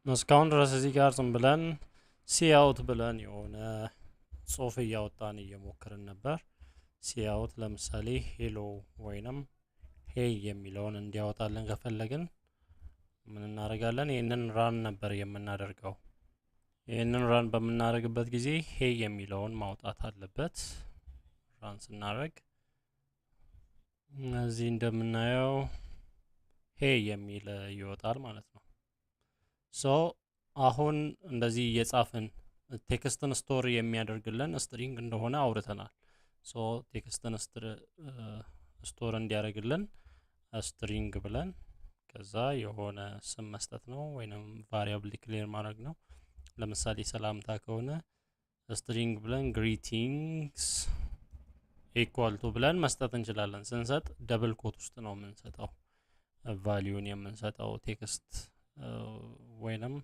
እስካሁን ድረስ እዚህ ጋር ዝም ብለን ሲአውት ብለን የሆነ ጽሁፍ እያወጣን እየሞከርን ነበር። ሲአውት ለምሳሌ ሄሎ ወይንም ሄይ የሚለውን እንዲያወጣልን ከፈለግን ምን እናደርጋለን? ይህንን ራን ነበር የምናደርገው። ይህንን ራን በምናደርግበት ጊዜ ሄይ የሚለውን ማውጣት አለበት። ራን ስናደርግ እዚህ እንደምናየው ሄይ የሚል ይወጣል ማለት ነው። ሶ አሁን እንደዚህ እየጻፍን ቴክስትን ስቶር የሚያደርግልን ስትሪንግ እንደሆነ አውርተናል። ሶ ቴክስትን ስቶር እንዲያደርግልን ስትሪንግ ብለን ከዛ የሆነ ስም መስጠት ነው ወይንም ቫሪያብል ዲክሌር ማድረግ ነው። ለምሳሌ ሰላምታ ከሆነ ስትሪንግ ብለን ግሪቲንግስ ኢኳል ቱ ብለን መስጠት እንችላለን። ስንሰጥ ደብል ኮት ውስጥ ነው የምንሰጠው ቫሊዩን የምንሰጠው ቴክስት ወይንም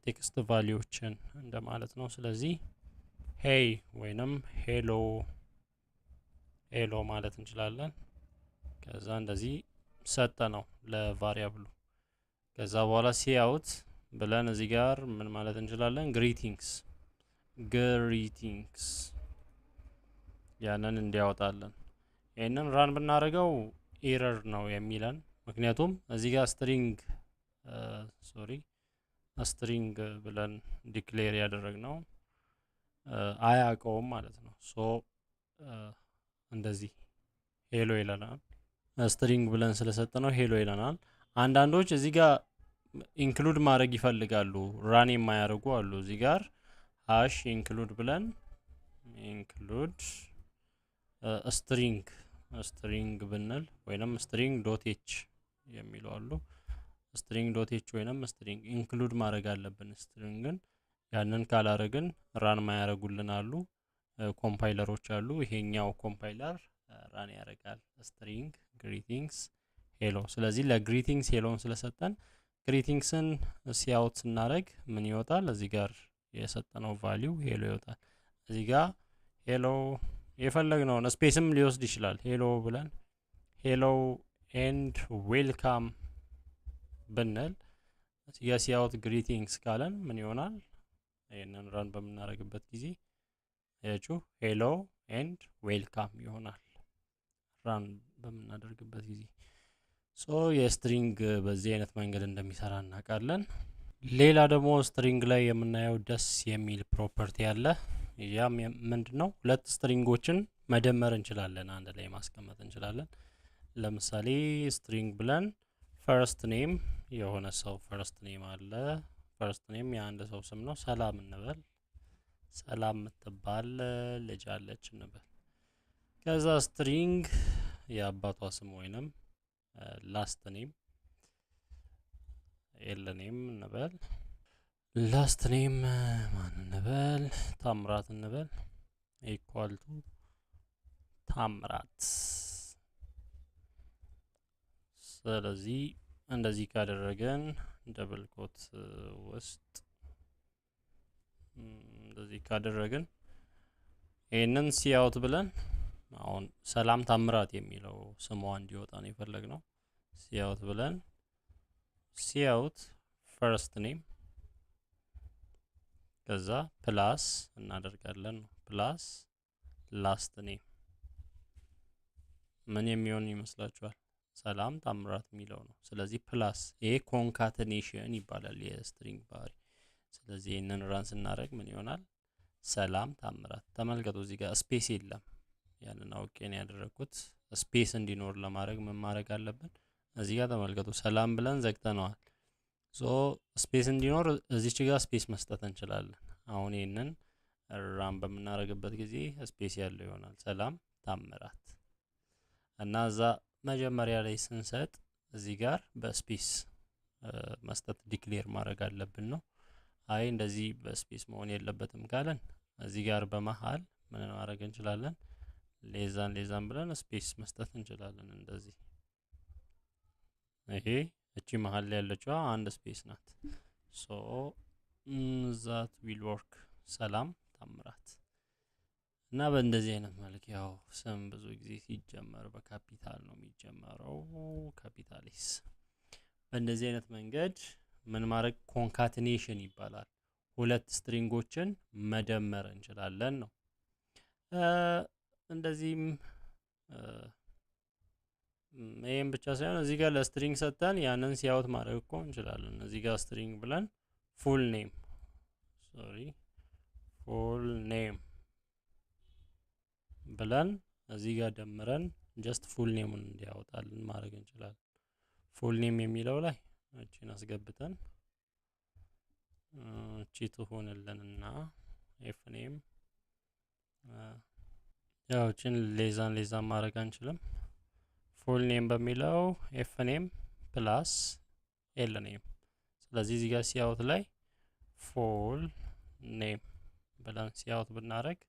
ቴክስት ቫሊዩዎችን እንደማለት ነው። ስለዚህ ሄይ ወይንም ሄሎ ሄሎ ማለት እንችላለን። ከዛ እንደዚህ ሰጠ ነው ለቫሪያብሉ። ከዛ በኋላ ሲአውት ብለን እዚህ ጋር ምን ማለት እንችላለን? ግሪቲንግስ ግሪቲንግስ ያንን እንዲያወጣለን። ይህንን ራን ብናደርገው ኤረር ነው የሚለን፣ ምክንያቱም እዚህ ጋር ስትሪንግ ብለን ዲክሌር ያደረግነው አያውቀውም ማለት ነው። ሶ እንደዚህ ሄሎ ይለናል። ስትሪንግ ብለን ስለሰጠነው ሄሎ ይለናል። አንዳንዶች እዚህ ጋር ኢንክሉድ ማድረግ ይፈልጋሉ፣ ራን የማያደርጉ አሉ። እዚህ ጋር ሃሽ ኢንክሉድ ብለን ኢንክሉድ ስትሪንግ ብንል ወይንም ስትሪንግ ዶት ኤች የሚሉ አሉ። ስትሪንግ ዶት ኤች ወይንም ስትሪንግ ኢንክሉድ ማድረግ አለብን ስትሪንግን። ያንን ካላረግን ራን ማያረጉልን አሉ፣ ኮምፓይለሮች አሉ። ይሄኛው ኮምፓይለር ራን ያደርጋል ስትሪንግ ግሪቲንግስ ሄሎ። ስለዚህ ለግሪቲንግስ ሄሎን ስለሰጠን ግሪቲንግስን ሲአውት ስናደርግ ምን ይወጣል? እዚህ ጋር የሰጠነው ቫሊዩ ሄሎ ይወጣል። እዚህ ጋር ሄሎ የፈለግነውን ስፔስም ሊወስድ ይችላል። ሄሎ ብለን ሄሎ ኤንድ ዌልካም ብንል እዚህ ጋር ሲአውት ግሪቲንግስ ካለን ምን ይሆናል? ይሄንን ራን በምናደርግበት ጊዜ ያችሁ ሄሎ ኤንድ ዌልካም ይሆናል ራን በምናደርግበት ጊዜ። ሶ የስትሪንግ በዚህ አይነት መንገድ እንደሚሰራ እናውቃለን። ሌላ ደግሞ ስትሪንግ ላይ የምናየው ደስ የሚል ፕሮፐርቲ አለ። ያም ምንድነው? ሁለት ስትሪንጎችን መደመር እንችላለን፣ አንድ ላይ ማስቀመጥ እንችላለን። ለምሳሌ ስትሪንግ ብለን ፈርስት ኔም የሆነ ሰው ፈርስት ኔም አለ። ፈርስት ኔም የአንድ ሰው ስም ነው። ሰላም እንበል። ሰላም የምትባል ልጅ አለች እንበል። ከዛ ስትሪንግ የአባቷ ስም ወይንም ላስት ኔም ኤል ኔም እንበል። ላስት ኔም ማን እንበል? ታምራት እንበል። ኢኳል ቱ ታምራት። ስለዚህ እንደዚህ ካደረገን ደብል ኮት ውስጥ እንደዚህ ካደረግን ይህንን ሲአውት ብለን አሁን ሰላም ታምራት የሚለው ስሟ እንዲወጣ ነው የፈለግነው። ሲአውት ብለን ሲአውት ፈርስት ኔም ከዛ ፕላስ እናደርጋለን ነው ፕላስ ላስት ኔም ምን የሚሆን ይመስላችኋል? ሰላም ታምራት የሚለው ነው። ስለዚህ ፕላስ ይሄ ኮንካተኔሽን ይባላል የስትሪንግ ባህሪ። ስለዚህ ይህንን ራን ስናደርግ ምን ይሆናል? ሰላም ታምራት። ተመልከቱ እዚህ ጋር ስፔስ የለም። ያንን አውቄ ነው ያደረኩት። ስፔስ እንዲኖር ለማድረግ ምን ማድረግ አለብን? እዚህ ጋር ተመልከቱ ሰላም ብለን ዘግተነዋል። ሶ ስፔስ እንዲኖር እዚች ጋር ስፔስ መስጠት እንችላለን። አሁን ይህንን ራን በምናደርግበት ጊዜ ስፔስ ያለው ይሆናል ሰላም ታምራት። እና እዛ መጀመሪያ ላይ ስንሰጥ እዚህ ጋር በስፔስ መስጠት ዲክሌር ማድረግ አለብን ነው። አይ እንደዚህ በስፔስ መሆን የለበትም ካለን እዚህ ጋር በመሃል ምን ማድረግ እንችላለን? ሌዛን ብለን ስፔስ መስጠት እንችላለን። እንደዚህ ይሄ እቺ መሃል ላይ ያለችዋ አንድ ስፔስ ናት። ሶ ዛት ዊል ወርክ ሰላም ታምራት። እና በእንደዚህ አይነት መልክ ያው ስም ብዙ ጊዜ ሲጀመር በካፒታል ነው የሚጀመረው፣ ካፒታሊስ። በእንደዚህ አይነት መንገድ ምን ማድረግ ኮንካትኔሽን ይባላል። ሁለት ስትሪንጎችን መደመር እንችላለን ነው። እንደዚህም ይሄን ብቻ ሳይሆን እዚህ ጋር ለስትሪንግ ሰጥተን ያንን ሲያውት ማድረግ እኮ እንችላለን። እዚህ ጋር ስትሪንግ ብለን ፉል ኔም ብለን እዚህ ጋር ደምረን ጀስት ፉል ኔሙን እንዲያወጣልን ማድረግ እንችላለን። ፉል ኔም የሚለው ላይ እቺን አስገብተን እቺ ትሆንልንና ኤፍ ኔም ያው እቺን ሌዛን ማድረግ አንችልም። ፉል ኔም በሚለው ኤፍ ኔም ፕላስ ኤል ኔም። ስለዚህ እዚህ ጋር ሲያውት ላይ ፉል ኔም ብለን ሲያውት ብናደርግ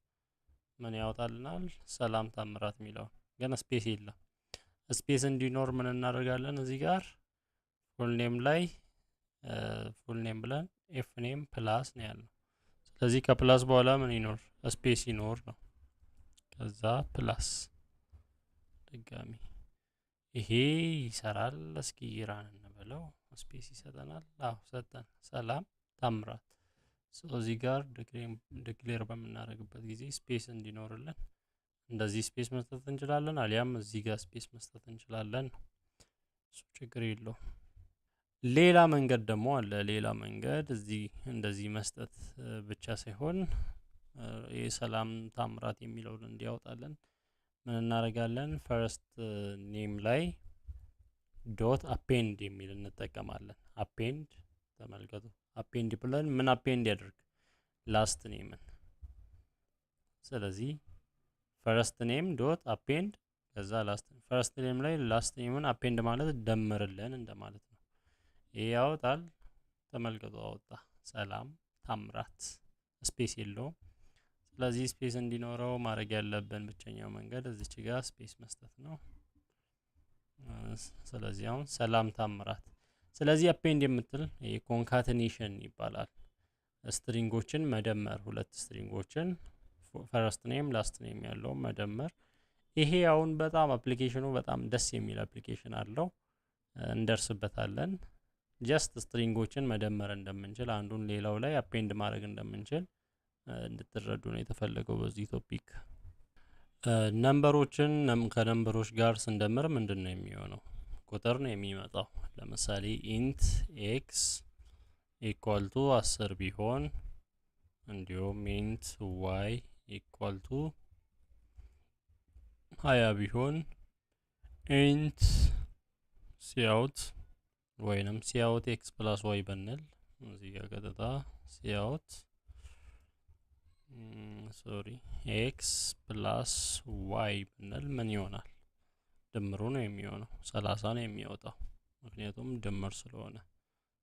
ምን ያወጣልናል? ሰላም ታምራት የሚለው ግን ስፔስ የለም። ስፔስ እንዲኖር ምን እናደርጋለን? እዚህ ጋር ፉል ኔም ላይ ፉል ኔም ብለን ኤፍ ኔም ፕላስ ነው ያለው። ስለዚህ ከፕላስ በኋላ ምን ይኖር? ስፔስ ይኖር ነው። ከዛ ፕላስ ድጋሚ ይሄ ይሰራል። እስኪ ራን እንበለው። ስፔስ ይሰጠናል። አዎ ሰጠን። ሰላም ታምራት። እዚህ ጋር ዲክሌር በምናደርግበት ጊዜ ስፔስ እንዲኖርልን እንደዚህ ስፔስ መስጠት እንችላለን፣ አሊያም እዚህ ጋር ስፔስ መስጠት እንችላለን። እሱ ችግር የለው። ሌላ መንገድ ደግሞ አለ። ሌላ መንገድ እዚህ እንደዚህ መስጠት ብቻ ሳይሆን የሰላም ታምራት የሚለውን እንዲያወጣለን ምን እናደርጋለን? ፈርስት ኔም ላይ ዶት አፔንድ የሚል እንጠቀማለን። አፔንድ ተመልከቱ። አፔንድ ብለን ምን አፔንድ ያደርግ? ላስት ኔምን። ስለዚህ ፈርስት ኔም ዶት አፔንድ ከዛ ላስት ፈርስት ኔም ላይ ላስት ኔምን አፔንድ ማለት ደምርልን እንደማለት ነው። ይሄ ያወጣል። ተመልከቱ አወጣ። ሰላም ታምራት ስፔስ የለውም። ስለዚህ ስፔስ እንዲኖረው ማድረግ ያለብን ብቸኛው መንገድ እዚች ጋር ስፔስ መስጠት ነው። ስለዚህ አሁን ሰላም ታምራት። ስለዚህ አፔንድ የምትል ኮንካትኔሽን ይባላል። ስትሪንጎችን መደመር፣ ሁለት ስትሪንጎችን ፈርስት ኔም ላስት ኔም ያለው መደመር። ይሄ አሁን በጣም አፕሊኬሽኑ በጣም ደስ የሚል አፕሊኬሽን አለው፣ እንደርስበታለን። ጀስት ስትሪንጎችን መደመር እንደምንችል አንዱን ሌላው ላይ አፔንድ ማድረግ እንደምንችል እንድትረዱ ነው የተፈለገው በዚህ ቶፒክ። ነምበሮችን ከነምበሮች ጋር ስንደምር ምንድን ነው የሚሆነው? ቁጥር ነው የሚመጣው። ለምሳሌ ኢንት ኤክስ ኢኳል ቱ 10 ቢሆን እንዲሁም ኢንት ዋይ ኢኳል ቱ 20 ቢሆን ኢንት ሲአውት ወይንም ሲአውት ኤክስ ፕላስ ዋይ ብንል እዚህ ጋር ቀጥታ ሲአውት ኤክስ ፕላስ ዋይ ብንል ምን ይሆናል? ድምሩ ነው የሚሆነው። 30 ነው የሚወጣው፣ ምክንያቱም ድምር ስለሆነ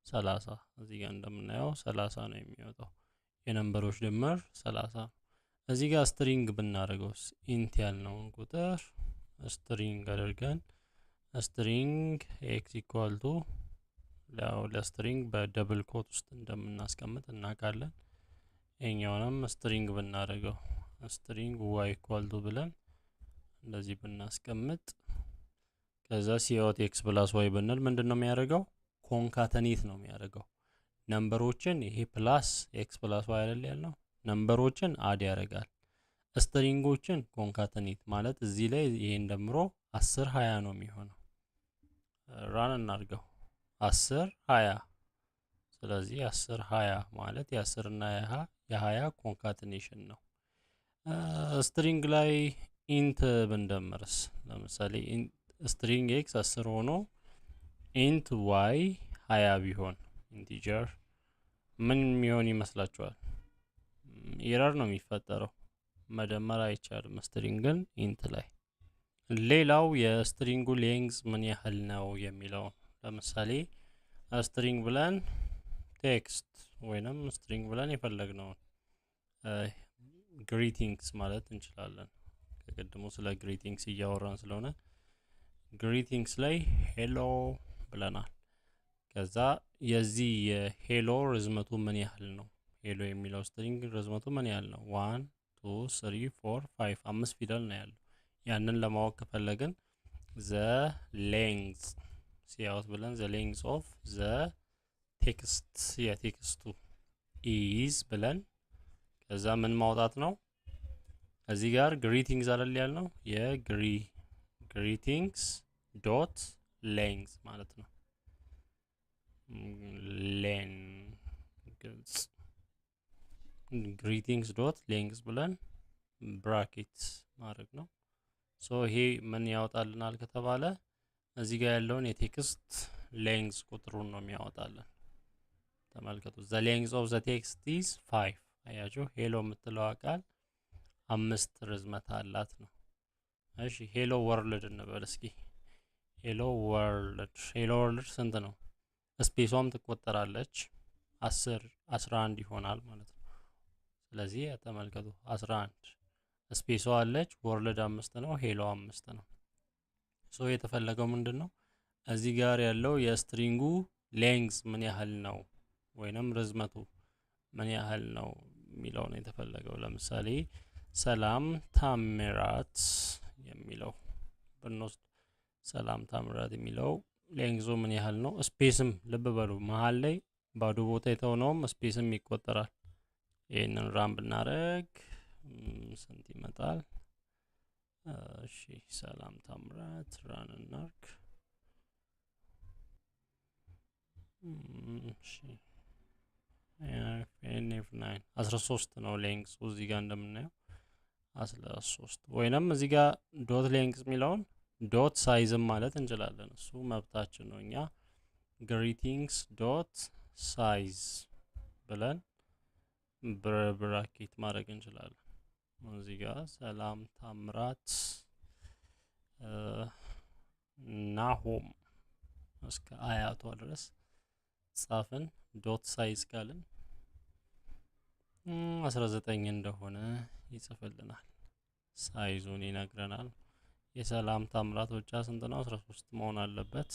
30 እዚህ ጋር እንደምናየው 30 ነው የሚወጣው። የነምበሮች ድምር 30። እዚህ ጋር ስትሪንግ ብናደርገውስ ኢንት ያልነውን ቁጥር ስትሪንግ አድርገን ስትሪንግ ኤክስ ኢኳል ቱ ለስትሪንግ በደብል ኮት ውስጥ እንደምናስቀምጥ እናውቃለን። ይሄኛውንም ስትሪንግ ብናደርገው ስትሪንግ ዋይ ኢኳል ቱ ብለን እንደዚህ ብናስቀምጥ ከዛ ሲአውት ኤክስ ፕላስ ዋይ ብንል ምንድነው የሚያደርገው? ኮንካተኔት ነው የሚያደርገው። ነምበሮችን ይሄ ፕላስ ኤክስ ፕላስ ዋይ አይደል ያልነው፣ ነምበሮችን አድ ያደርጋል። ስትሪንጎችን ኮንካተኔት ማለት እዚህ ላይ ይሄን ደምሮ 10 20 ነው የሚሆነው። ራን እናድርገው 10 20። ስለዚህ 10 20 ማለት የ10 እና የ20 ኮንካተኔሽን ነው። ስትሪንግ ላይ ኢንት ብንደምርስ ለምሳሌ ስትሪንግ ኤክስ 10 ሆኖ ኢንት ዋይ 20 ቢሆን ኢንቲጀር ምን የሚሆን ይመስላችኋል? ኤረር ነው የሚፈጠረው። መደመር አይቻልም ስትሪንግን ኢንት ላይ። ሌላው የስትሪንጉ ሌንግዝ ምን ያህል ነው የሚለው ለምሳሌ ስትሪንግ ብለን ቴክስት ወይንም ስትሪንግ ብለን የፈለግነውን ግሪቲንግስ ማለት እንችላለን። ከቀድሞ ስለ ግሪቲንግስ እያወራን ስለሆነ ግሪቲንግስ ላይ ሄሎ ብለናል። ከዛ የዚህ የሄሎ ርዝመቱ ምን ያህል ነው? ሄሎ የሚለው ስትሪንግ ርዝመቱ ምን ያህል ነው? 1 2 3 4 5 5 ፊደል ነው ያለው። ያንን ለማወቅ ከፈለግን ዘ ሌንግዝ ሲያውት ብለን ዘ ሌንግዝ ኦፍ ዘ ቴክስት የቴክስቱ ኢዝ ብለን ከዛ ምን ማውጣት ነው? እዚህ ጋር ግሪቲንግስ አይደል ያልነው የግሪቲንግስ ዶት ሌንግዝ ማለት ነው። ሌንግዝ ግሪቲንግስ ዶት ሌንግዝ ብለን ብራኬት ማድረግ ነው። ሶ ይሄ ምን ያወጣልናል ከተባለ እዚህ ጋር ያለውን የቴክስት ሌንግዝ ቁጥሩን ነው የሚያወጣልን። ተመልከቱ። ዘ ሌንግዝ ኦፍ ዘ ቴክስት ኢዝ 5። አያችሁ ሄሎ የምትለዋ ቃል 5 ርዝመት አላት ነው። እሺ ሄሎ ወርልድ እንበል እስኪ። ሄሎ ወርልድ ስንት ነው? ስፔሷም ትቆጠራለች 10 11 ይሆናል ማለት ነው። ስለዚህ ተመልከቱ 11 ስፔሷ አለች፣ ወርልድ 5 ነው፣ ሄሎ 5 ነው። ሶ የተፈለገው ምንድነው? እዚህ ጋር ያለው የስትሪንጉ ሌንግዝ ምን ያህል ነው ወይንም ርዝመቱ ምን ያህል ነው የሚለው ነው የተፈለገው። ለምሳሌ ሰላም ታምራት የሚለው ብንወስድ ሰላም ታምራት የሚለው ሌንግዙ ምን ያህል ነው? ስፔስም ልብ በሉ መሀል ላይ ባዶ ቦታ የተሆነውም ስፔስም ይቆጠራል። ይህንን ራን ብናረግ ስንት ይመጣል? እሺ ሰላም ታምራት ራን እናርግ። እሺ ኤንኤፍ9 13 ነው ሌንግዝ እዚህ ጋር እንደምናየው 13። ወይንም እዚህ ጋር ዶት ሌንግዝ የሚለውን ዶት ሳይዝም ማለት እንችላለን። እሱ መብታችን ነው። እኛ ግሪቲንግስ ዶት ሳይዝ ብለን ብራኬት ማድረግ እንችላለን። እዚህ ጋር ሰላም ታምራት ናሆም እስከ አያቷ ድረስ ጻፍን። ዶት ሳይዝ ካልን 19 እንደሆነ ይጽፍልናል። ሳይዙን ይነግረናል። የሰላም ታምራት ብቻ ስንት ነው? 13 መሆን አለበት።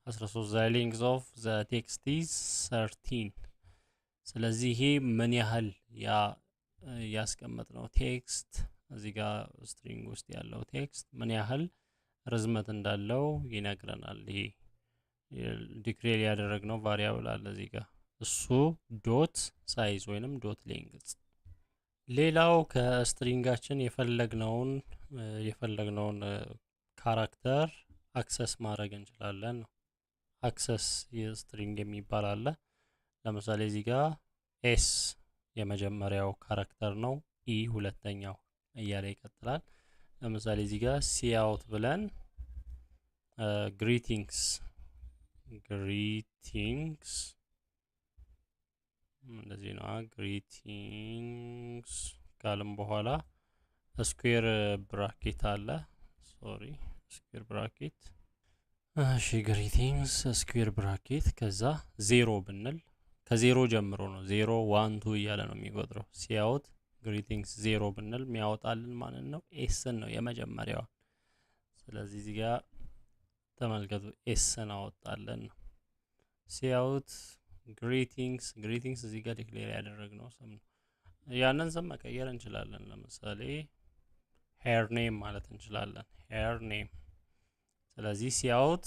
13 ዘ ሌንግዝ ኦፍ ዘ ቴክስት ኢዝ 13። ስለዚህ ይሄ ምን ያህል ያስቀመጥነው ቴክስት እዚህ ጋር ስትሪንግ ውስጥ ያለው ቴክስት ምን ያህል ርዝመት እንዳለው ይነግረናል። ይሄ ዲክሌር ያደረግነው ቫሪያብል አለ እዚህ ጋር እሱ ዶት ሳይዝ ወይንም ዶት ሌንግዝ። ሌላው ከስትሪንጋችን የፈለግነውን ካራክተር አክሰስ ማድረግ እንችላለን ነው። አክሰስ የስትሪንግ የሚባል አለ። ለምሳሌ እዚህ ጋር ኤስ የመጀመሪያው ካራክተር ነው፣ ኢ ሁለተኛው እያለ ይቀጥላል። ለምሳሌ እዚህ ጋር ሲአውት ብለን ግሪቲንግስ እንደዚህ ነው። ግሪቲንግስ ካልም በኋላ ስኩዌር ብራኬት አለ። ስኩዌር ብራኬት። እሺ ግሪቲንግስ ስኩዌር ብራኬት ከዛ 0 ብንል ከዜሮ ጀምሮ ነው 0 1 2 እያለ ነው የሚቆጥረው። ሲያውት ግሪቲንግስ 0 ብንል የሚያወጣልን ማለት ነው ኤስን ነው የመጀመሪያዋ። ስለዚህ እዚህ ጋር ተመልከቱ ኤስን አወጣለን ነው። ሲያውት ግሪቲንግስ እዚህ ጋር ዲክሌር ያደረግነው ስም ነው። ያንን ስም መቀየር እንችላለን። ለምሳሌ ሄር ኔም ማለት እንችላለን። ሄር ኔም። ስለዚህ ሲያውት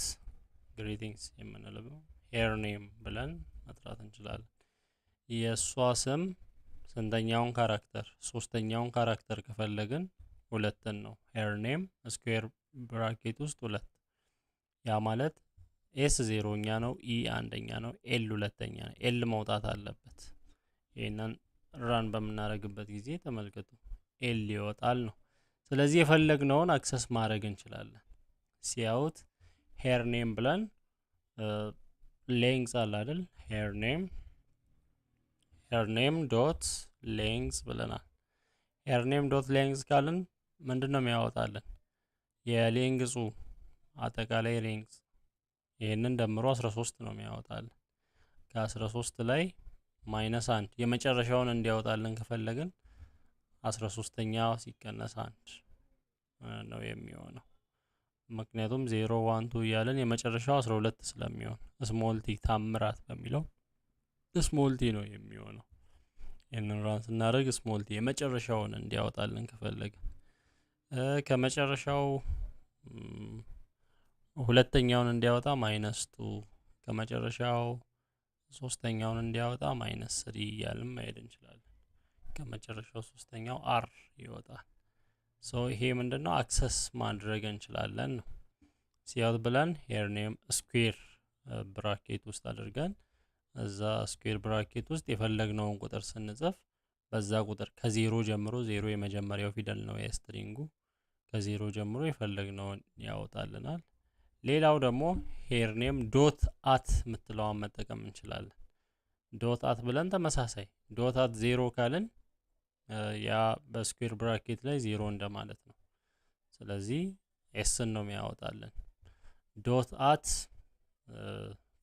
ግሪቲንግስ የምንለው ሄር ኔም ብለን መጥራት እንችላለን። የእሷ ስም ስንተኛውን ካራክተር? ሶስተኛውን ካራክተር ከፈለግን ሁለትን ነው። ሄር ኔም ስኩዌር ብራኬት ውስጥ 2። ያ ማለት ኤስ 0ኛ ነው፣ ኢ 1ኛ ነው፣ ኤል 2ኛ ነው። ኤል መውጣት አለበት። ይሄንን ራን በምናደርግበት ጊዜ ተመልከቱ ኤል ይወጣል ነው። ስለዚህ የፈለግነውን አክሰስ ማድረግ እንችላለን። ሲያውት ሄር ኔም ብለን ሌንግዝ አለ አይደል? ሄር ኔም ዶት ሌንግዝ ብለናል። ሄር ኔም ዶት ሌንግዝ ካልን ምንድነው የሚያወጣልን? የሌንግዙ አጠቃላይ ሌንግዝ ይሄንን ደምሮ 13 ነው የሚያወጣልን። ከ13 ላይ -1 የመጨረሻውን እንዲያወጣልን ከፈለግን 13ኛ ሲቀነስ 1 ነው የሚሆነው። ምክንያቱም 0 1 2 እያለን የመጨረሻው 12 ስለሚሆን ስሞልቲ ታምራት በሚለው ስሞልቲ ነው የሚሆነው። ይህንን ራን ስናደርግ ስሞልቲ የመጨረሻውን እንዲያወጣልን ከፈለግን ከመጨረሻው ሁለተኛውን እንዲያወጣ -2 ከመጨረሻው ሶስተኛውን እንዲያወጣ -3 እያልን መሄድ እንችላለን። ከመጨረሻው ሶስተኛው አር ይወጣል። ሶ ይሄ ምንድነው አክሰስ ማድረግ እንችላለን ነው። ሲያውት ብለን ሄር ኔም ስኩዌር ብራኬት ውስጥ አድርገን እዛ ስኩዌር ብራኬት ውስጥ የፈለግነውን ቁጥር ስንጽፍ በዛ ቁጥር ከዜሮ ጀምሮ ዜሮ የመጀመሪያው ፊደል ነው የስትሪንጉ ከዜሮ ጀምሮ የፈለግነውን ያወጣልናል። ሌላው ደግሞ ሄር ኔም ዶት አት የምትለዋን መጠቀም እንችላለን። ዶት አት ብለን ተመሳሳይ ዶት አት ዜሮ ካልን ያ በስኩዌር ብራኬት ላይ ዜሮ እንደማለት ነው። ስለዚህ ኤስን ነው የሚያወጣልን። ዶት አት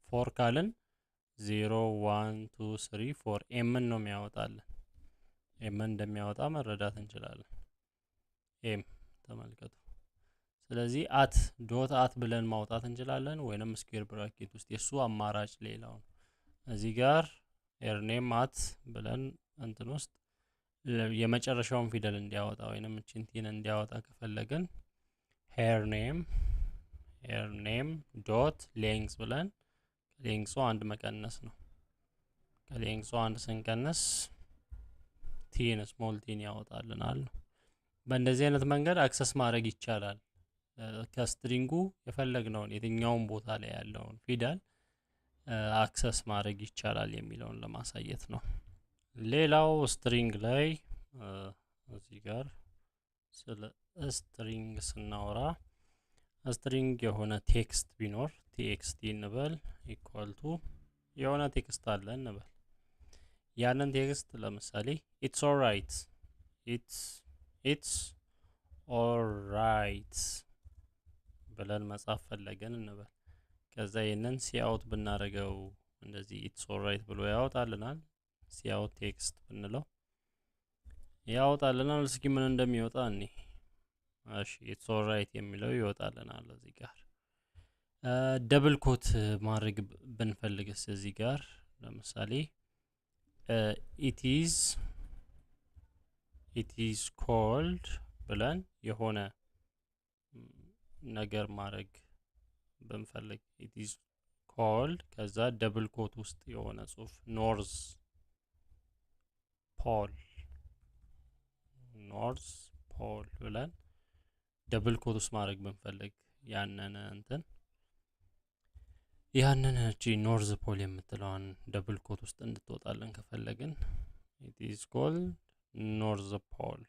4 ካልን 0 1 2 3 4 ኤምን ነው የሚያወጣልን። ኤምን እንደሚያወጣ መረዳት እንችላለን። ኤም ተመልከቱ። ስለዚህ አት ዶት አት ብለን ማውጣት እንችላለን ወይንም ስኩዌር ብራኬት ውስጥ የሱ አማራጭ ሌላው ነው። እዚህ ጋር ሄር ኔም አት ብለን እንትን ውስጥ የመጨረሻውን ፊደል እንዲያወጣ ወይንም ቺንቲን እንዲያወጣ ከፈለግን ሄር ኔም ዶት ሌንግዝ ብለን ሌንግዙ አንድ መቀነስ ነው። ከሌንግዙ አንድ ስንቀነስ ቲን ስሞል ቲን ያወጣልናል ነው። በእንደዚህ አይነት መንገድ አክሰስ ማድረግ ይቻላል። ከስትሪንጉ የፈለግነውን የትኛውን ቦታ ላይ ያለውን ፊደል አክሰስ ማድረግ ይቻላል የሚለውን ለማሳየት ነው። ሌላው ስትሪንግ ላይ እዚህ ጋር ስለ ስትሪንግ ስናወራ ስትሪንግ የሆነ ቴክስት ቢኖር ቲኤክስቲ እንበል ኢኳል ቱ የሆነ ቴክስት አለ እንበል። ያንን ቴክስት ለምሳሌ ኢትስ ኦልራይት ኢትስ ኦልራይት ብለን መጻፍ ፈለገን እንበል። ከዛ ይሄንን ሲአውት ብናደርገው እንደዚህ ኢትስ ኦልራይት ብሎ ያወጣልናል። ሲአውት ቴክስት ብንለው ያወጣልናል። እስኪ ምን እንደሚወጣ እኔ እሺ ኢትስ ኦልራይት የሚለው ይወጣልናል። እዚህ ጋር ደብል ኮት ማድረግ ብንፈልግስ እዚህ ጋር ለምሳሌ ኢት ኢዝ ኮልድ ብለን የሆነ ነገር ማድረግ ብንፈልግ ኢት ኢዝ ኮልድ ከዛ ደብል ኮት ውስጥ የሆነ ጽሁፍ ኖርዝ ፖል ብለን ደብል ኮት ውስጥ ማድረግ ብንፈልግ ያንን እቺ ኖርዝ ፖል የምትለዋን ደብል ኮት ውስጥ እንድትወጣለን ከፈለግን ኢት ኢዝ ኮልድ ኖርዝ ፖል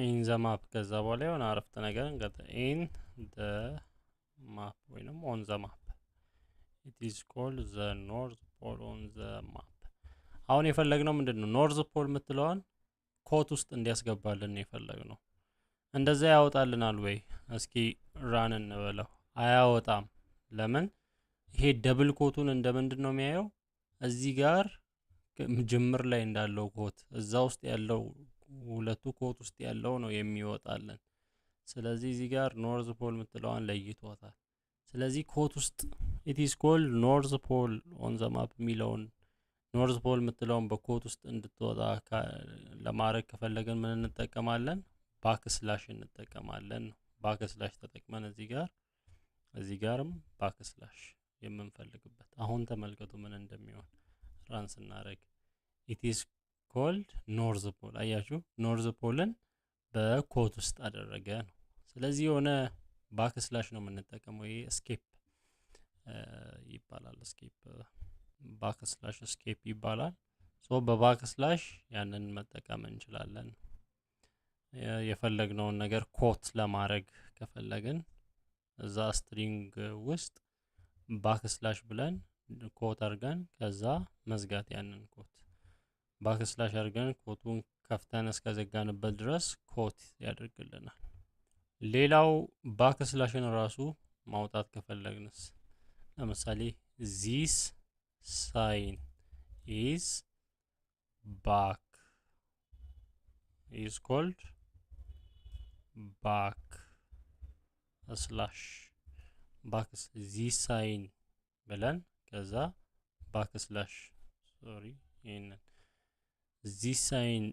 ኢን ዘ ማፕ ከዛ በኋላ የሆነ አረፍተ ነገር ኢን ዘ ማፕ ወይንም ኦን ዘ ማፕ ኢት ኢዝ ኮልድ ዘ ኖርዝ ፖል ኦን ዘ ማፕ። አሁን የፈለግነው ምንድነው ኖርዝ ፖል የምትለዋን ኮት ውስጥ እንዲያስገባልን የፈለግነው። እንደዛ ያወጣልናል ወይ? እስኪ ራን እንበለው። አያወጣም። ለምን? ይሄ ደብል ኮቱን እንደምንድን ነው የሚያየው? እዚህ ጋር ጅምር ላይ እንዳለው ኮት እዛ ውስጥ ያለው ሁለቱ ኮት ውስጥ ያለው ነው የሚወጣልን። ስለዚህ እዚህ ጋር ኖርዝ ፖል የምትለዋን ለይቷታል። ስለዚህ ኮት ውስጥ ኢት ኢዝ ኮልድ ኖርዝ ፖል ኦን ዘ ማፕ የሚለውን ኖርዝ ፖል የምትለውን በኮት ውስጥ እንድትወጣ ለማድረግ ከፈለገን ምን እንጠቀማለን? ባክስላሽ እንጠቀማለን ነው። ባክስላሽ ተጠቅመን እዚህ ጋርም ባክስላሽ የምንፈልግበት። አሁን ተመልከቱ ምን እንደሚሆን ራን ስናደርግ ኢት ኢዝ ኮልድ ኖርዝ ፖል። አያችሁ ኖርዝ ፖልን በኮት ውስጥ አደረገ ነው። ስለዚህ የሆነ ባክስላሽ ነው የምንጠቀመው። ይሄ ስኬፕ ይባላል። ባክስላሽ ስኬፕ ይባላል። ሶ በባክስላሽ ያንን መጠቀም እንችላለን። የፈለግነውን ነገር ኮት ለማድረግ ከፈለግን እዛ ስትሪንግ ውስጥ ባክስላሽ ብለን ኮት አድርገን ከዛ መዝጋት ያንን ኮት ባክስላሽ አድርገን ኮቱን ከፍተን እስከዘጋንበት ድረስ ኮት ያደርግልናል። ሌላው ባክስላሽን ራሱ ማውጣት ከፈለግንስ ለምሳሌ ዚስ ሳይን ኢዝ ባክ ኢዝ ኮልድ ባክ ስላሽ ባክስ ዚስ ሳይን ብለን ከዛ ባክስላሽ ይሄንን ዚስ ሳይን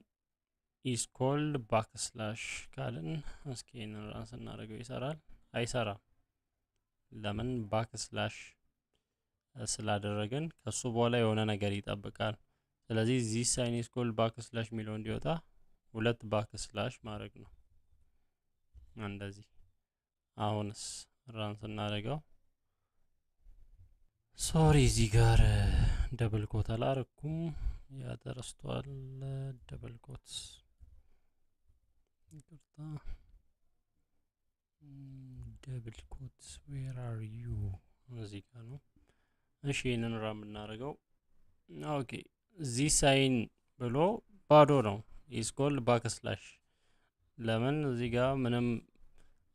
ኢዝ ኮልድ ባክስላሽ ካልን እስኪ ይሄንን ራን ስናደርገው ይሰራል? አይሰራም። ለምን? ባክስላሽ ስላደረግን ከሱ በኋላ የሆነ ነገር ይጠብቃል። ስለዚህ ዚስ ሳይን ኢዝ ኮልድ ባክስላሽ የሚለው እንዲወጣ 2 ባክስላሽ ማድረግ ነው። እንደዚህ አሁንስ ራን ስናደርገው ሶሪ እዚህ ጋር ደብል ኮት አላረኩም፣ ያተረስቷል። ደብል ኮት ይቅርታ፣ ደብል ኮት ዌር አር ዩ እዚህ ጋር ነው። እሺ ይህንን ራን ብናደርገው ኦኬ ዚስ ሳይን ብሎ ባዶ ነው ኢዝ ኮልድ ባክስላሽ። ለምን እዚህ ጋር ምንም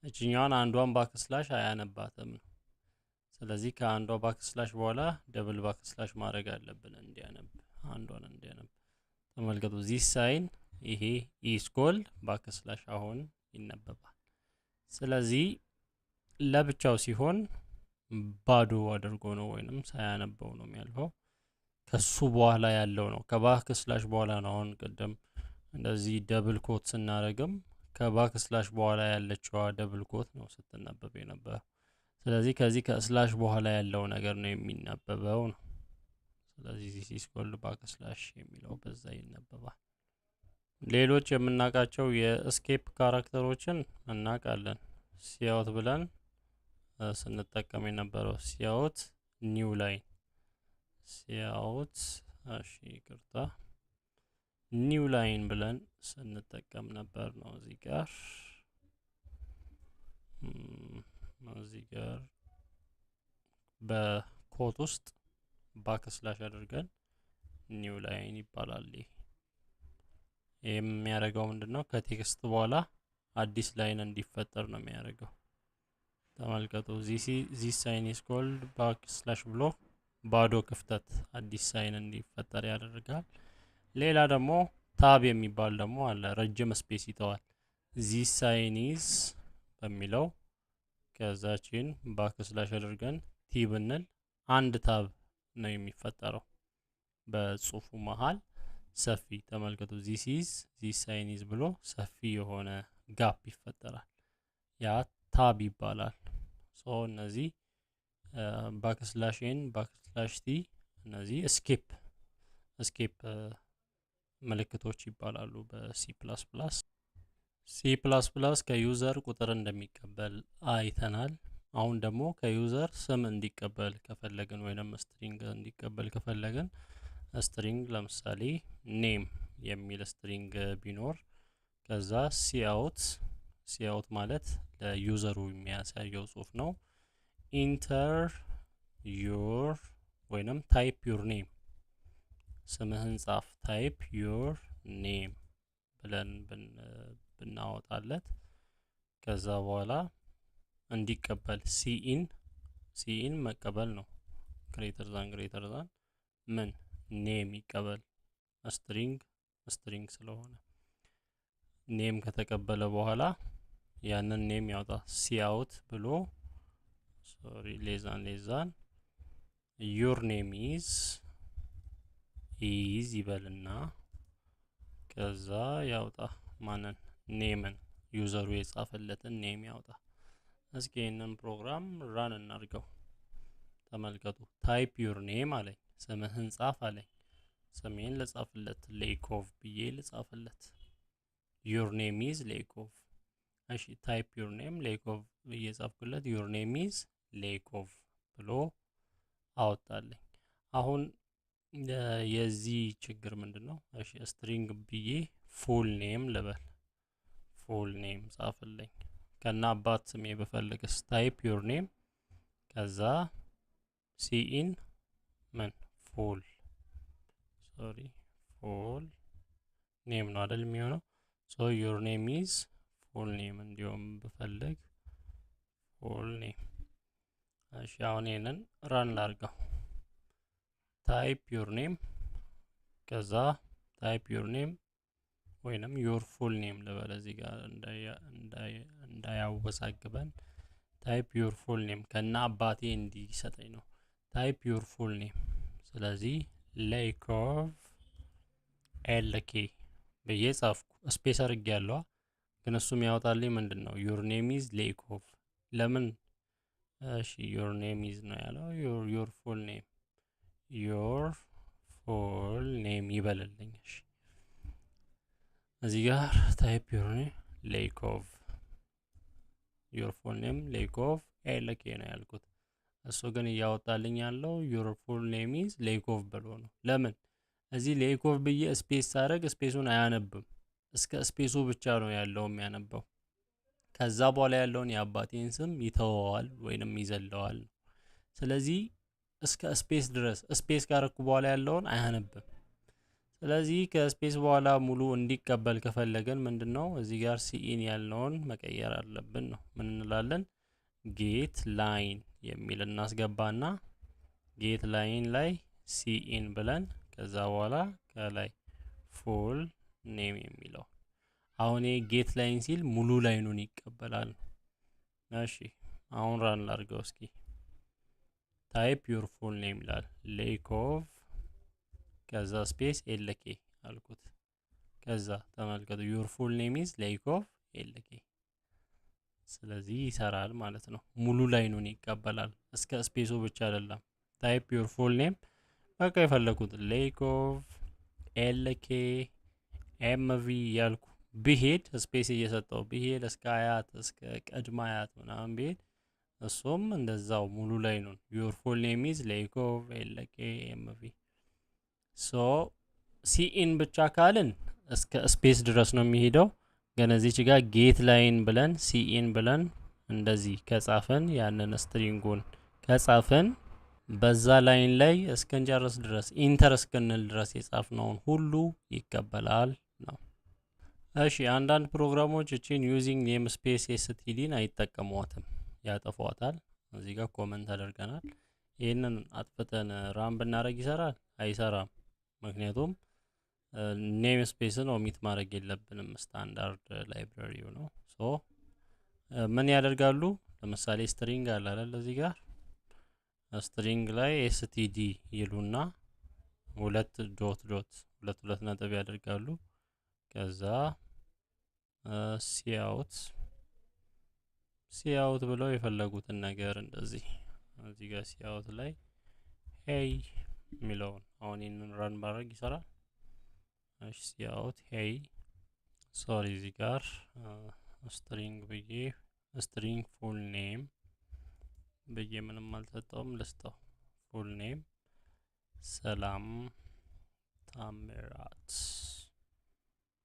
እችኛዋን አንዷን ባክስላሽ አያነባትም ነው። ስለዚህ ከአንዷ ባክስላሽ በኋላ ደብል ባክስላሽ ማድረግ አለብን እንዲያነብ፣ አንዷን እንዲያነብ። ተመልከቱ ዚስ ሳይን ይሄ ኢዝ ኮልድ ባክስላሽ አሁን ይነበባል። ስለዚህ ለብቻው ሲሆን ባዶ አድርጎ ነው ወይንም ሳያነበው ነው የሚያልፈው። ከሱ በኋላ ያለው ነው ከባክስላሽ በኋላ ነው። አሁን ቅድም እንደዚህ ደብል ኮት ስናደርግም ከባክስላሽ በኋላ ያለችዋ ደብል ኮት ነው ስትነበብ የነበረው። ስለዚህ ከዚህ ከስላሽ በኋላ ያለው ነገር ነው የሚነበበው ነው። ስለዚህ ዚስ ኢዝ ኮልድ ባክስላሽ የሚለው በዛ ይነበባል። ሌሎች የምናውቃቸው የኤስኬፕ ካራክተሮችን እናውቃለን። ሲያውት ብለን ስንጠቀም የነበረው ሲያውት ኒው ላይን፣ ሲያውት እሺ ይቅርታ ኒው ላይን ብለን ስንጠቀም ነበር ነው። እዚህ ጋር በኮት ውስጥ ባክስላሽ አድርገን ኒው ላይን ይባላል። ይሄ የሚያደርገው ምንድነው? ከቴክስት በኋላ አዲስ ላይን እንዲፈጠር ነው የሚያደርገው። ተመልከቱ ዚስ ሳይን ኢዝ ኮልድ ባክስላሽ ብሎ ባዶ ክፍተት አዲስ ሳይን እንዲፈጠር ያደርጋል። ሌላ ደግሞ ታብ የሚባል ደግሞ አለ፣ ረጅም ስፔስ ይተዋል። ዚስ ሳይን ኢዝ በሚለው ከዛችን ባክስላሽ አድርገን ቲ ብንል አንድ ታብ ነው የሚፈጠረው በጽሁፉ መሃል ሰፊ። ተመልከቱ ዚስ ሳይን ኢዝ ብሎ ሰፊ የሆነ ጋፕ ይፈጠራል፣ ያ ታብ ይባላል። ሶ እነዚህ ባክስላሽ ኤን ባክስላሽ ቲ እነዚህ እስኬፕ ምልክቶች ይባላሉ በሲ ፕላስ ፕላስ። ሲ ፕላስ ፕላስ ከዩዘር ቁጥር እንደሚቀበል አይተናል። አሁን ደግሞ ከዩዘር ስም እንዲቀበል ከፈለግን ወይንም ስትሪንግ እንዲቀበል ከፈለግን ስትሪንግ ለምሳሌ ኔም የሚል ስትሪንግ ቢኖር ከዛ ሲአውት ማለት ለዩዘሩ የሚያሳየው ጽሁፍ ነው። ኢንተር ዩር ወይንም ታይፕ ዩር ኔም ስምህን ጻፍ፣ ታይፕ ዩር ኔም ብለን ብናወጣለት ከዛ በኋላ እንዲቀበል ሲኢን መቀበል ነው። ግሬተር ዛን ምን ኔም ይቀበል፣ ስትሪንግ ስለሆነ ኔም ከተቀበለ በኋላ ያንን ኔም ያውጣ። ሲአውት ብሎ ሌዛን ዩር ኔም ኢዝ ይበልና ከዛ ያውጣ ማንን ኔምን፣ ዩዘሩ የጻፈለትን ኔም ያውጣ። እስኪ ይህንን ፕሮግራም ራን እናድርገው። ተመልከቱ ታይፕ ዩር ኔም አለኝ፣ ስምህን ጻፍ አለኝ። ስሜን ልጻፍለት ሌይኮቭ ብዬ ልጻፍለት። ዩር ኔም ኢዝ ሌይኮቭ። እሺ ታይፕ ዩር ኔም ሌይኮቭ ብዬ ጻፍኩለት። ዩር ኔም ኢዝ ሌይኮቭ ብሎ አወጣልኝ። አሁን የዚህ ችግር ምንድን ነው? እሺ ስትሪንግ ብዬ ፉል ኔም ልበል። ፉል ኔም ጻፍልኝ ከና አባት ስሜ በፈልግስ ታይፕ ዩር ኔም ከዛ ሲኢን ምን ፉል ኔም ነው አይደል የሚሆነው። ሶ ዩር ኔም ኢዝ ፉል ኔም እንዲሁም ብፈልግ ፉል ኔም። እሺ አሁን ይሄንን ራን ላርገው። ታይፕ ዩር ኔም ከዛ ታይፕ ዩር ኔም ወይንም ዩር ፉል ኔም ልበል እዚህ ጋር እንዳያወዛግበን። ታይፕ ዩር ፉል ኔም ከና አባቴ እንዲሰጠኝ ነው። ታይፕ ዩር ፉል ኔም ስለዚህ ሌይኮቭ ኤልኬ ብዬ ጻፍኩ። ስፔስ አድርጌ ያለዋ ግን እሱም ያወጣልኝ ምንድን ነው ዩር ኔም ኢዝ ሌይኮቭ። ለምን እሺ your name is ነው ያለው። your full name your full name ይበልልኝ። እሺ እዚህ ጋር ታይፕ your name ሌይኮቭ your full name ሌይኮቭ ኤልኬ ነው ያልኩት። እሱ ግን እያወጣልኝ ያለው your full name is ሌይኮቭ ብሎ ነው። ለምን እዚህ ሌይኮቭ ብዬ ስፔስ ሳደርግ ስፔሱን አያነብም። እስከ ስፔሱ ብቻ ነው ያለው የሚያነበው። ከዛ በኋላ ያለውን የአባቴን ስም ይተወዋል ወይንም ይዘለዋል። ስለዚህ እስከ ስፔስ ድረስ ስፔስ ካረኩ በኋላ ያለውን አያነብም። ስለዚህ ከስፔስ በኋላ ሙሉ እንዲቀበል ከፈለገን ምንድነው እዚህ ጋር ሲኢን ያልነውን መቀየር አለብን ነው። ምን እንላለን? ጌት ላይን የሚል እናስገባና ጌት ላይን ላይ ሲኢን ብለን ከዛ በኋላ ከላይ ፉል ኔም የሚለው አሁን ጌት ላይን ሲል ሙሉ ላይኑን ይቀበላል። እሺ አሁን ራን ላድርገው እስኪ። ታይፕ ዩር ፉል ኔም ይላል። ሌይኮቭ ከዛ ስፔስ ኤልኬ አልኩት። ከዛ ተመልከቱ ዩር ፉል ኔም ኢዝ ሌይኮቭ ኤልኬ። ስለዚህ ይሰራል ማለት ነው። ሙሉ ላይኑን ይቀበላል። እስከ ስፔሱ ብቻ አይደለም። ታይፕ ዩር ፉል ኔም በቃ የፈለኩት ሌይኮቭ ኤልኬ ኤምቪ ያልኩ ብሄድ ስፔስ እየሰጠው ብሄድ እስከ አያት እስከ ቅድመ አያት ምናምን ብሄድ እሱም እንደዛው ሙሉ ላይኑን ዩር ፉል ኔም ኢዝ ሌይኮቭ ኤልኬ ኤምቪ። ሶ ሲኢን ብቻ ካልን እስከ ስፔስ ድረስ ነው የሚሄደው። ግን እዚች ጋር ጌት ላይን ብለን ሲኢን ብለን እንደዚህ ከጻፈን ያንን ስትሪንጉን ከጻፈን በዛ ላይን ላይ እስከንጨርስ ድረስ ኢንተር እስክንል ድረስ የጻፍነውን ሁሉ ይቀበላል ነው። እሺ አንዳንድ ፕሮግራሞች እቺን ዩዚንግ ኔም ስፔስ ኤስቲዲን አይጠቀሟትም፣ ያጠፏታል። እዚህ ጋር ኮመንት አድርገናል። ይህንን አጥፍተን ራም ብናደርግ ይሰራል? አይሰራም። ምክንያቱም ኔም ስፔስን ኦሚት ማድረግ የለብንም፣ ስታንዳርድ ላይብራሪው ነው። ሶ ምን ያደርጋሉ? ለምሳሌ ስትሪንግ አለ አይደል? እዚህ ጋር ስትሪንግ ላይ ኤስቲዲ ይሉና ሁለት ዶት ዶት ሁለት ነጥብ ያደርጋሉ። ከዛ ሲአውት ብለው የፈለጉትን ነገር እንደዚህ እዚህ ጋር ሲአውት ላይ ሄይ የሚለውን አሁን ይህንን ራን ማድረግ ይሰራል። እሺ ሲአውት ሄይ ሶሪ እዚህ ጋር ስትሪንግ ብዬ ስትሪንግ ፉል ኔም ብዬ ምንም አልሰጠውም፣ ልስጠው ፉል ኔም ሰላም ታምራት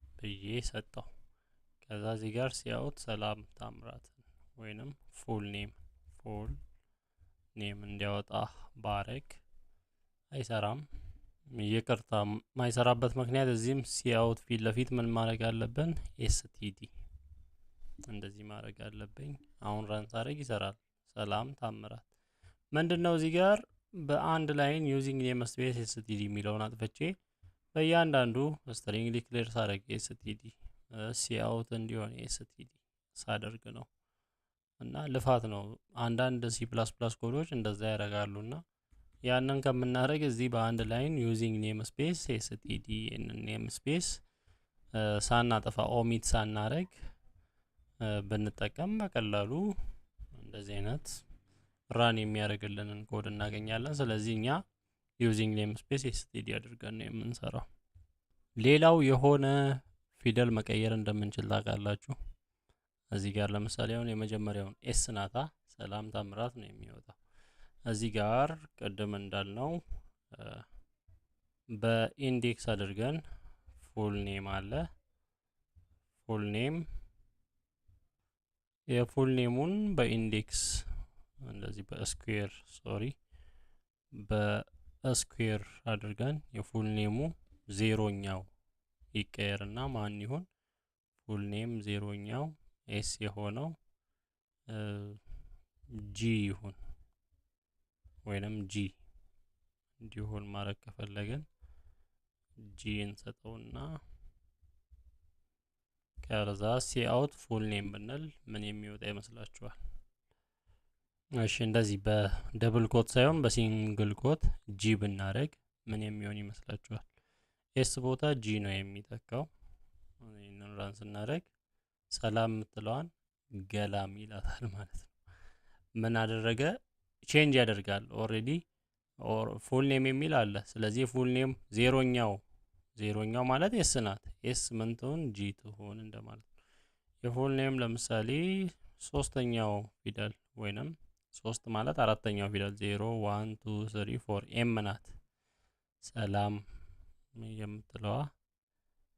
ብዬ ሰጠው። ከዛ እዚህ ጋር ሲያውት ሰላም ታምራት ወይንም ፉል ኔም እንዲያወጣ ባረግ አይሰራም። ይቅርታ ማይሰራበት ምክንያት እዚህም ሲአውት ፊት ለፊት ምን ማድረግ አለብን? ኤስቲዲ እንደዚህ ማድረግ አለብኝ። አሁን ራን ሳደርግ ይሰራል። ሰላም ታምራት ምንድነው እዚህ ጋር በአንድ ላይን ዩዚንግ ኔም ስፔስ ኤስቲዲ የሚለውን አጥፍቼ በእያንዳንዱ ስትሪንግ ዲክሌር ሳደርግ ኤስቲዲ ሲአውት እንዲሆን ኤስቲዲ ሳደርግ ነው። እና ልፋት ነው። አንዳንድ ሲ ፕላስ ፕላስ ኮዶች እንደዛ ያደርጋሉና ያንን ከምናደርግ እዚህ በአንድ ላይን ዩዚንግ ኔም ስፔስ ኤስቲዲ ኔም ስፔስ ሳናጠፋ ኦሚት ሳናደርግ ብንጠቀም በቀላሉ እንደዚህ አይነት ራን የሚያደርግልንን ኮድ እናገኛለን። ስለዚህ እኛ ዩዚንግ ኔም ስፔስ ኤስቲዲ አድርገን ነው የምንሰራው። ሌላው የሆነ ፊደል መቀየር እንደምንችል ታውቃላችሁ። እዚህ ጋር ለምሳሌ አሁን የመጀመሪያውን ኤስ ናታ ሰላም ታምራት ነው የሚወጣው። እዚህ ጋር ቅድም እንዳልነው በኢንዴክስ አድርገን ፉል ኔም አለ። ፉል ኔም የፉል ኔሙን በኢንዴክስ እንደዚህ በስኩዌር አድርገን የፉል ኔሙ ዜሮኛው ይቀየርና ማን ይሁን? ፉል ኔም ዜሮኛው ኤስ የሆነው ጂ ይሁን ወይንም ጂ እንዲሆን ማድረግ ከፈለገን ጂ እንሰጠውና ከዛ ሲአውት ፉል ኔም ብንል ምን የሚወጣ ይመስላችኋል? እሺ እንደዚህ በደብል ኮት ሳይሆን በሲንግል ኮት ጂ ብናደርግ ምን የሚሆን ይመስላችኋል? ኤስ ቦታ ጂ ነው የሚተካው። ይህንን ራን ስናደርግ ሰላም የምትለዋን ገላም ይላታል ማለት ነው። ምን አደረገ? ቼንጅ ያደርጋል። ኦሬዲ ፉል ኔም የሚል አለ። ስለዚህ ፉል ኔም ዜሮኛው ማለት ኤስ ናት። ኤስ ምን ትሁን? ጂ ትሁን እንደማለት ነው። የፉል ኔም ለምሳሌ ሶስተኛው ፊደል ወይንም 3 ማለት አራተኛው ፊደል 0 1 2 3 4 ኤም ናት። ሰላም የምትለዋ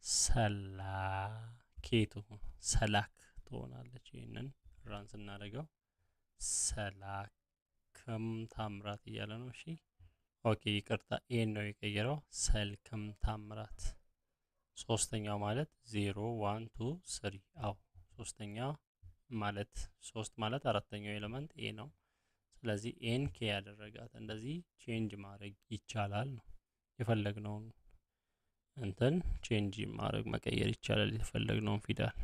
ሰላኬ ትሁን፣ ሰላክ ትሆናለች። ይህንን ራን ስናደርገው ሰላክም ታምራት እያለ ነው። እሺ ኦኬ፣ ይቅርታ ኤን ነው የቀየረው። ሰልክም ታምራት። ሶስተኛው ማለት 0 1 2 3 አው ሶስተኛ ማለት 3 ማለት አራተኛው ኤሌመንት ኤ ነው። ስለዚህ ኤን ኬ ያደረጋት። እንደዚህ ቼንጅ ማድረግ ይቻላል ነው። የፈለግነውን እንትን ቼንጅ ማድረግ መቀየር ይቻላል የፈለግነውን ፊደል